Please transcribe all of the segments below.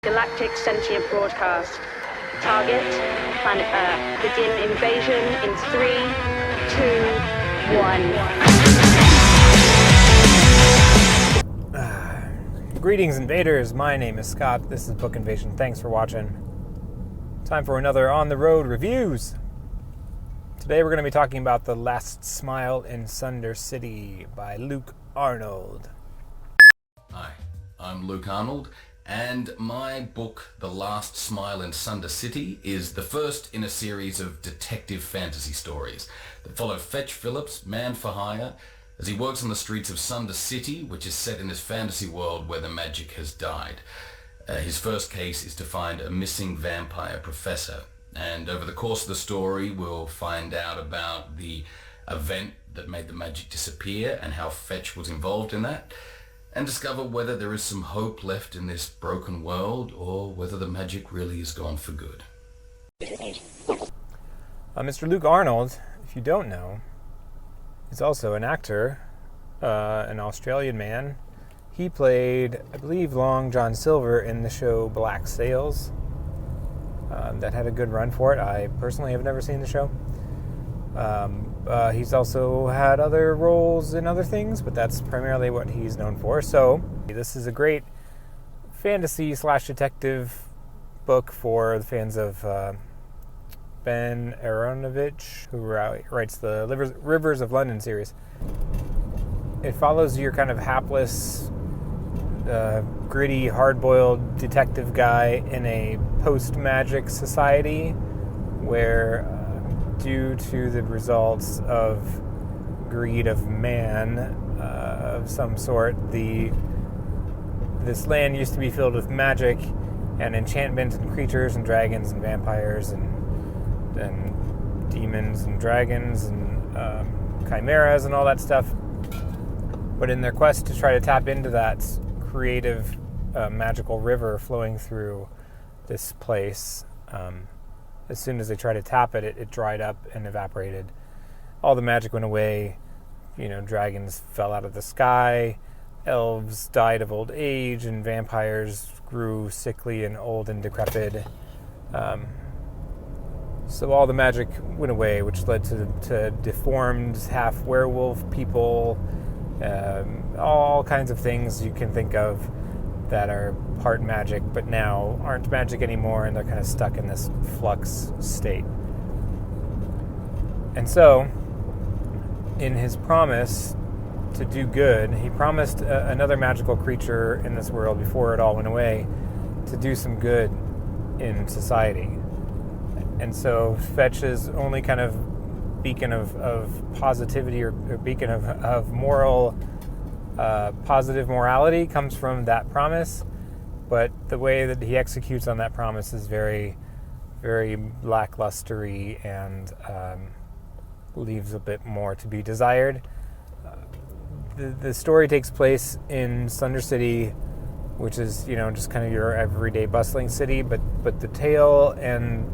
Galactic sentient broadcast. Target, planet Earth. Begin invasion in 3, 2, 1. Greetings, invaders. My name is Scott. This is Book Invasion. Thanks for watching. Time for another On the Road Reviews. Today we're going to be talking about The Last Smile in Sunder City by Luke Arnold. Hi, I'm Luke Arnold, and my book, The Last Smile in Sunder City, is the first in a series of detective fantasy stories that follow Fetch Phillips, man for hire, as he works on the streets of Sunder City, which is set in this fantasy world where the magic has died. His first case is to find a missing vampire professor, and over the course of the story we'll find out about the event that made the magic disappear and how Fetch was involved in that, and discover whether there is some hope left in this broken world or whether the magic really is gone for good. Mr. Luke Arnold, if you don't know, is also an actor, an Australian man. He played, I believe, Long John Silver in the show Black Sails. That had a good run for it. I personally have never seen the show. He's also had other roles in other things, but that's primarily what he's known for. So this is a great fantasy/detective book for the fans of Ben Aaronovitch, who writes the Rivers of London series. It follows your kind of hapless, gritty, hard-boiled detective guy in a post-magic society where, due to the results of greed of man of some sort, this land used to be filled with magic and enchantment and creatures and dragons and vampires and demons and dragons and chimeras and all that stuff. But in their quest to try to tap into that creative magical river flowing through this place, as soon as they tried to tap it, it dried up and evaporated. All the magic went away. Dragons fell out of the sky. Elves died of old age, and vampires grew sickly and old and decrepit. So all the magic went away, which led to deformed, half-werewolf people, all kinds of things you can think of that are part magic, but now aren't magic anymore, and they're kind of stuck in this flux state. And so, in his promise to do good, he promised another magical creature in this world before it all went away to do some good in society. And so Fetch's only kind of beacon of positivity or beacon of moral positive morality comes from that promise, but the way that he executes on that promise is very, very lacklustery and leaves a bit more to be desired. The story takes place in Sunder City, which is, just kind of your everyday bustling city, but the tale and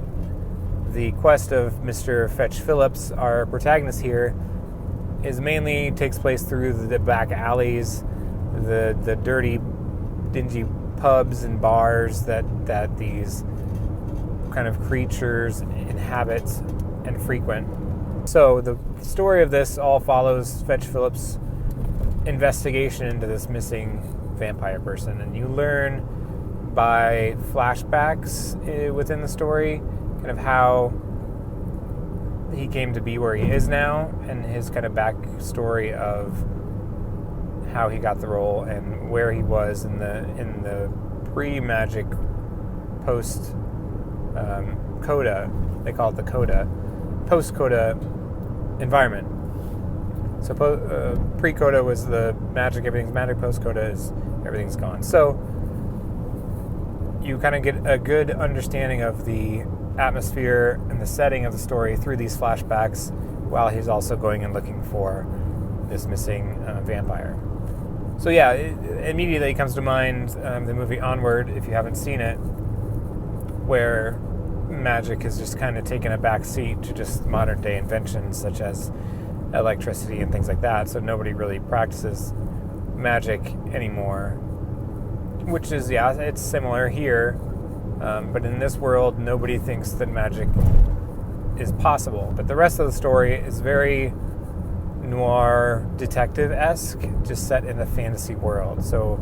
the quest of Mr. Fetch Phillips, our protagonist here, mainly takes place through the back alleys, the dirty, dingy pubs and bars that these kind of creatures inhabit and frequent. So the story of this all follows Fetch Phillips' investigation into this missing vampire person, and you learn by flashbacks within the story kind of how he came to be where he is now, and his kind of backstory of how he got the role and where he was in the pre-magic, post coda. They call it the coda, post-coda environment. So pre-coda was the magic, everything's magic. Post-coda is everything's gone. So you kind of get a good understanding of the atmosphere and the setting of the story through these flashbacks, while he's also going and looking for this missing vampire. So yeah, it immediately comes to mind the movie Onward, if you haven't seen it, where magic has just kind of taken a back seat to just modern day inventions such as electricity and things like that. So nobody really practices magic anymore. which is, yeah, it's similar here. But in this world, nobody thinks that magic is possible. But the rest of the story is very noir detective-esque, just set in a fantasy world. So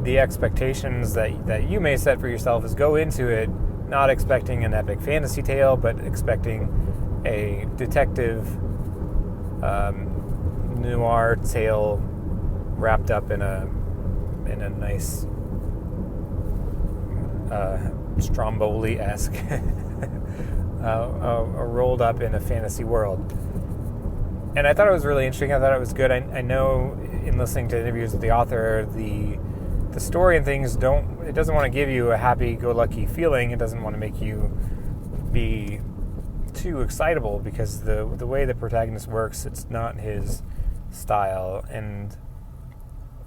the expectations that you may set for yourself is go into it not expecting an epic fantasy tale, but expecting a detective noir tale wrapped up in a nice Stromboli-esque rolled up in a fantasy world. And I thought it was really interesting. I thought it was good. I know in listening to interviews with the author, the story and things it doesn't want to give you a happy-go-lucky feeling. It doesn't want to make you be too excitable, because the way the protagonist works, it's not his style. And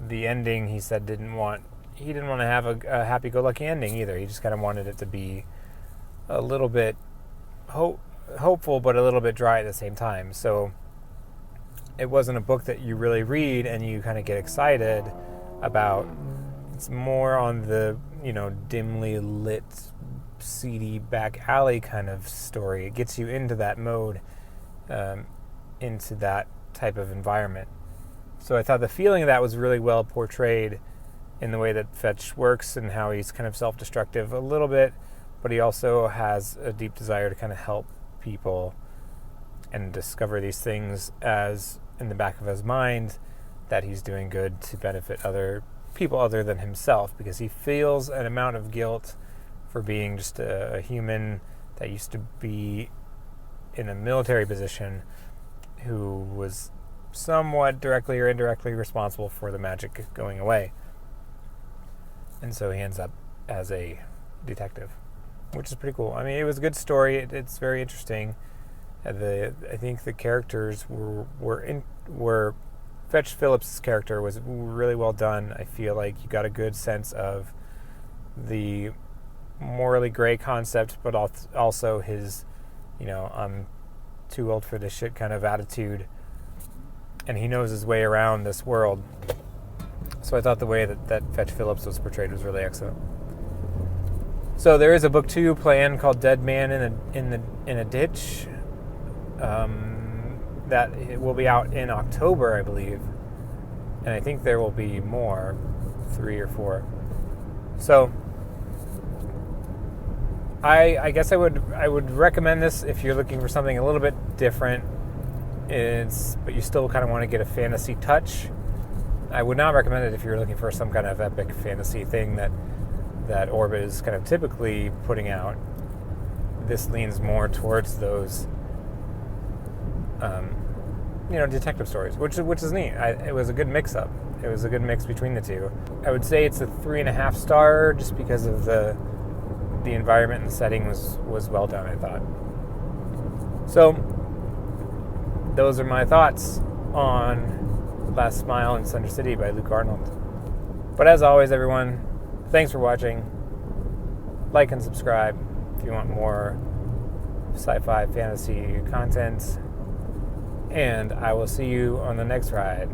the ending, he said, he didn't want to have a happy-go-lucky ending either. He just kind of wanted it to be a little bit hopeful, but a little bit dry at the same time. So it wasn't a book that you really read and you kind of get excited about. It's more on the, dimly lit, seedy back alley kind of story. It gets you into that mode, into that type of environment. So I thought the feeling of that was really well portrayed in the way that Fetch works and how he's kind of self-destructive a little bit, but he also has a deep desire to kind of help people and discover these things as in the back of his mind that he's doing good to benefit other people other than himself, because he feels an amount of guilt for being just a human that used to be in a military position who was somewhat directly or indirectly responsible for the magic going away. And so he ends up as a detective, which is pretty cool. I mean, it was a good story. It's very interesting. I think the characters were Fetch Phillips' character was really well done. I feel like you got a good sense of the morally gray concept, but also his, I'm too old for this shit kind of attitude. And he knows his way around this world. So I thought the way that Fetch Phillips was portrayed was really excellent. So there is a book 2 planned called Dead Man in a Ditch. That it will be out in October, I believe. And I think there will be more, 3 or 4. So I guess I would recommend this if you're looking for something a little bit different. But you still kind of want to get a fantasy touch. I would not recommend it if you're looking for some kind of epic fantasy thing that Orbit is kind of typically putting out. This leans more towards those detective stories, which is neat. It was a good mix-up. It was a good mix between the two. I would say it's a 3.5 star just because of the environment and the setting was well done, I thought. So those are my thoughts on Last Smile in Sunder City by Luke Arnold. But as always, everyone, thanks for watching. Like and subscribe if you want more sci-fi fantasy content. And I will see you on the next ride.